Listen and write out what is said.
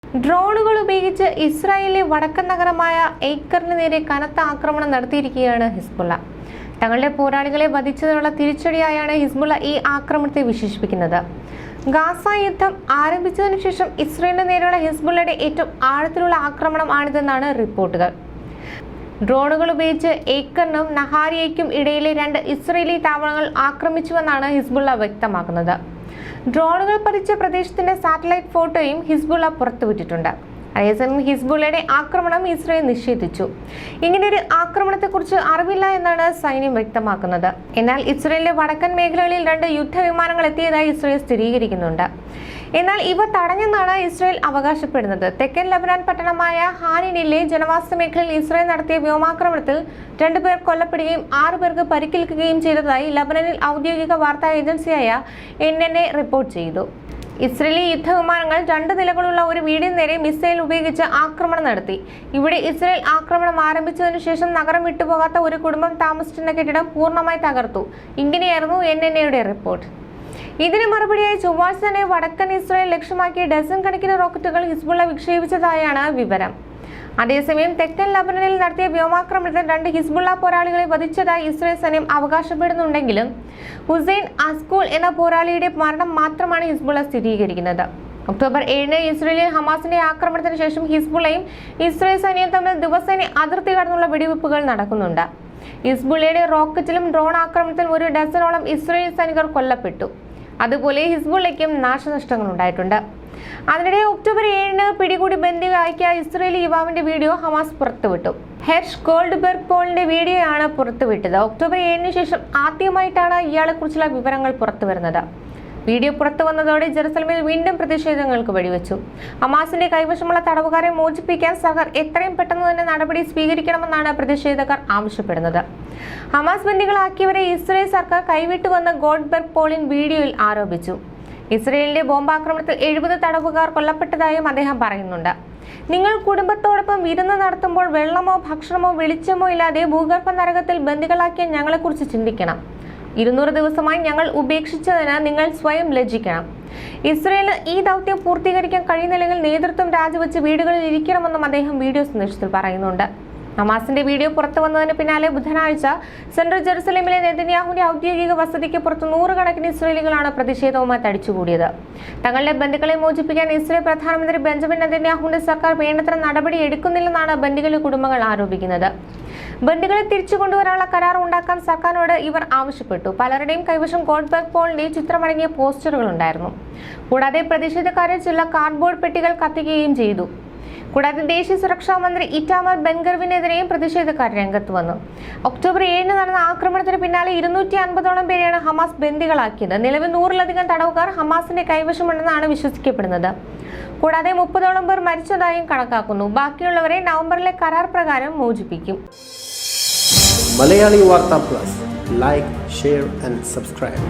ഡ്രോണുകൾ ഉപയോഗിച്ച് ഇസ്രായേലിലെ വടക്കൻ നഗരമായ ഏക്കറിന് നേരെ കനത്ത ആക്രമണം നടത്തിയിരിക്കുകയാണ് ഹിസ്ബുള്ള. തങ്ങളുടെ പോരാളികളെ വധിച്ചതിനുള്ള തിരിച്ചടിയായാണ് ഹിസ്ബുള്ള ഈ ആക്രമണത്തെ വിശേഷിപ്പിക്കുന്നത്. ഗാസ യുദ്ധം ആരംഭിച്ചതിനു ശേഷം ഇസ്രായേലിന് നേരെയുള്ള ഹിസ്ബുള്ളയുടെ ഏറ്റവും ആഴത്തിലുള്ള ആക്രമണം ആണിതെന്നാണ് റിപ്പോർട്ടുകൾ. ഡ്രോണുകൾ ഉപയോഗിച്ച് ഏക്കറിനും നഹാരിയയ്ക്കും ഇടയിലെ 2 ഇസ്രായേലി താവളങ്ങൾ ആക്രമിച്ചുവെന്നാണ് ഹിസ്ബുള്ള വ്യക്തമാക്കുന്നത്. ഡ്രോണുകൾ പതിച്ച പ്രദേശത്തിന്റെ സാറ്റലൈറ്റ് ഫോട്ടോയും ഹിസ്ബുള്ള പുറത്തുവിട്ടിട്ടുണ്ട്. അതേസമയം ഹിസ്ബുള്ളയുടെ ആക്രമണം ഇസ്രായേൽ നിഷേധിച്ചു. ഇങ്ങനെയൊരു ആക്രമണത്തെക്കുറിച്ച് അറിവില്ല എന്നാണ് സൈന്യം വ്യക്തമാക്കുന്നത്. എന്നാൽ ഇസ്രായേലിന്റെ വടക്കൻ മേഖലകളിൽ 2 യുദ്ധവിമാനങ്ങൾ എത്തിയതായി ഇസ്രായേൽ സ്ഥിരീകരിക്കുന്നുണ്ട്. എന്നാൽ ഇവ തടഞ്ഞെന്നാണ് ഇസ്രായേൽ അവകാശപ്പെടുന്നത്. തെക്കൻ ലബനാൻ പട്ടണമായ ഹാനിനിലെ ജനവാസ മേഖലയിൽ ഇസ്രായേൽ നടത്തിയ വ്യോമാക്രമണത്തിൽ 2 പേർ കൊല്ലപ്പെടുകയും 6 പേർക്ക് പരിക്കേൽക്കുകയും ചെയ്തതായി ലബനനിൽ ഔദ്യോഗിക വാർത്താ ഏജൻസിയായ NNA റിപ്പോർട്ട് ചെയ്തു. ഇസ്രായേലി യുദ്ധവിമാനങ്ങൾ 2 നിലകളുള്ള ഒരു വീടിന് നേരെ മിസൈൽ ഉപയോഗിച്ച് ആക്രമണം നടത്തി. ഇവിടെ ഇസ്രായേൽ ആക്രമണം ആരംഭിച്ചതിനു ശേഷം നഗരം വിട്ടുപോകാത്ത ഒരു കുടുംബം താമസിച്ചിരുന്ന കെട്ടിടം പൂർണ്ണമായി തകർത്തു. ഇങ്ങനെയായിരുന്നു NNAയുടെ റിപ്പോർട്ട്. ഇതിന് മറുപടിയായി ചൊവ്വാഴ്ച തന്നെ വടക്കൻ ഇസ്രായേൽ ലക്ഷ്യമാക്കി ഡസൻ കണക്കിന് റോക്കറ്റുകൾ ഹിസ്ബുള്ള വിക്ഷേപിച്ചതായാണ് വിവരം. അതേസമയം തെക്കൻ ലബനനിൽ നടത്തിയ വ്യോമാക്രമണത്തിൽ 2 ഹിസ്ബുള്ള പോരാളികളെ വധിച്ചതായി ഇസ്രായേൽ സൈന്യം അവകാശപ്പെടുന്നുണ്ടെങ്കിലും ഹുസൈൻ അസ്കൂൾ എന്ന പോരാളിയുടെ മരണം മാത്രമാണ് ഹിസ്ബുള്ള സ്ഥിരീകരിക്കുന്നത്. ഒക്ടോബർ 7 ഇസ്രായേലിൽ ഹമാസിന്റെ ആക്രമണത്തിന് ശേഷം ഹിസ്ബുള്ളയും ഇസ്രായേൽ സൈന്യവും തമ്മിൽ ദിവസേന അതിർത്തി കടന്നുള്ള വെടിവെപ്പുകൾ നടക്കുന്നുണ്ട്. ഹിസ്ബുള്ളയുടെ റോക്കറ്റിലും ഡ്രോൺ ആക്രമണത്തിലും 1 ഡസനോളം ഇസ്രായേൽ സൈനികർ കൊല്ലപ്പെട്ടു. അതുപോലെ ഹിസ്ബുള്ളയ്ക്കും നാശനഷ്ടങ്ങൾ ഉണ്ടായിട്ടുണ്ട്. അതിനിടെ ഒക്ടോബർ 7 പിടികൂടി ബന്ദിയാക്കിയ ഇസ്രായേലി യുവാവിന്റെ വീഡിയോ ഹമാസ് പുറത്തുവിട്ടു. ഹെർഷ് ഗോൾഡ്ബെർഗ് പോളിന്റെ വീഡിയോയാണ് പുറത്തുവിട്ടത്. ഒക്ടോബർ 7 ശേഷം ആദ്യമായിട്ടാണ് ഇയാളെ കുറിച്ചുള്ള വിവരങ്ങൾ പുറത്തുവരുന്നത്. വീഡിയോ പുറത്തു വന്നതോടെ ജെറുസലമിൽ വീണ്ടും പ്രതിഷേധങ്ങൾക്ക് വഴിവെച്ചു. ഹമാസിന്റെ കൈവശമുള്ള തടവുകാരെ മോചിപ്പിക്കാൻ സർക്കാർ എത്രയും പെട്ടെന്ന് തന്നെ നടപടി സ്വീകരിക്കണമെന്നാണ് പ്രതിഷേധക്കാർ ആവശ്യപ്പെടുന്നത്. ഹമാസ് ബന്ദികളാക്കിയവരെ ഇസ്രായേൽ സർക്കാർ കൈവിട്ടുവെന്ന് ഗോൾഡ്ബെർഗ് പോളിൻ വീഡിയോയിൽ ആരോപിച്ചു. ഇസ്രായേലിന്റെ ബോംബാക്രമണത്തിൽ 70 തടവുകാർ കൊല്ലപ്പെട്ടതായും അദ്ദേഹം പറയുന്നുണ്ട്. നിങ്ങൾ കുടുംബത്തോടൊപ്പം വിരുന്ന് നടത്തുമ്പോൾ വെള്ളമോ ഭക്ഷണമോ വെളിച്ചമോ ഇല്ലാതെ ഭൂഗർഭ നരകത്തിൽ ബന്ദികളാക്കിയ ഞങ്ങളെക്കുറിച്ച് ചിന്തിക്കണം. 200 ദിവസമായി ഞങ്ങൾ ഉപേക്ഷിച്ചതിന് നിങ്ങൾ സ്വയം ലജ്ജിക്കണം. ഇസ്രായേലിന് ഈ ദൗത്യം പൂർത്തീകരിക്കാൻ കഴിയുന്നില്ലെങ്കിൽ നേതൃത്വം രാജിവെച്ച് വീടുകളിൽ ഇരിക്കണമെന്നും അദ്ദേഹം വീഡിയോ സന്ദേശത്തിൽ പറയുന്നുണ്ട്. ഹമാസിന്റെ വീഡിയോ പുറത്തു വന്നതിന് പിന്നാലെ ബുധനാഴ്ച സെൻട്രൽ ജെറുസലേമിലെ നെതന്യാഹുവിന്റെ ഔദ്യോഗിക വസതിക്ക് പുറത്ത് 100 കണക്കിന് ഇസ്രായേലികളാണ് പ്രതിഷേധവുമായി തടിച്ചുകൂടിയത്. തങ്ങളുടെ ബന്ദികളെ മോചിപ്പിക്കാൻ ഇസ്രായേൽ പ്രധാനമന്ത്രി ബെഞ്ചമിൻ നെതന്യാഹുവിന്റെ സർക്കാർ വേണ്ടത്ര നടപടി എടുക്കുന്നില്ലെന്നാണ് ബന്ദികളുടെ കുടുംബങ്ങൾ ആരോപിക്കുന്നത്. ബന്ദികളെ തിരിച്ചു കൊണ്ടുവരാനുള്ള കരാർ ഉണ്ടാക്കാൻ സർക്കാരിനോട് ഇവർ ആവശ്യപ്പെട്ടു. പലരുടെയും കൈവശം ഗോൾഡ്ബെർഗ് പോളിന്റെ ചിത്രമടങ്ങിയ പോസ്റ്ററുകൾ ഉണ്ടായിരുന്നു. കൂടാതെ പ്രതിഷേധക്കാരെ ചില കാർഡ്ബോർഡ് പെട്ടികൾ കത്തിക്കുകയും ചെയ്തു. കൂടാതെ ദേശീയ സുരക്ഷാ മന്ത്രി ഇറ്റാമർ ബെൻഗർവിനെതിരെയും പ്രതിഷേധക്കാർ രംഗത്ത് വന്നു. ഒക്ടോബർ 7 നടന്ന ആക്രമണത്തിന് പിന്നാലെ 250ഓളം പേരെയാണ് ഹമാസ് ബന്ദികളാക്കിയത്. നിലവിൽ 100-ലധികം തടവുകാർ ഹമാസിന്റെ കൈവശമുണ്ടെന്നാണ് വിശ്വസിക്കപ്പെടുന്നത്. കൂടാതെ 30ഓളം പേർ മരിച്ചതായും കണക്കാക്കുന്നു. ബാക്കിയുള്ളവരെ നവംബറിലെ കരാർ പ്രകാരം മോചിപ്പിക്കും. മലയാളി വാർത്താ plus, like, share and subscribe.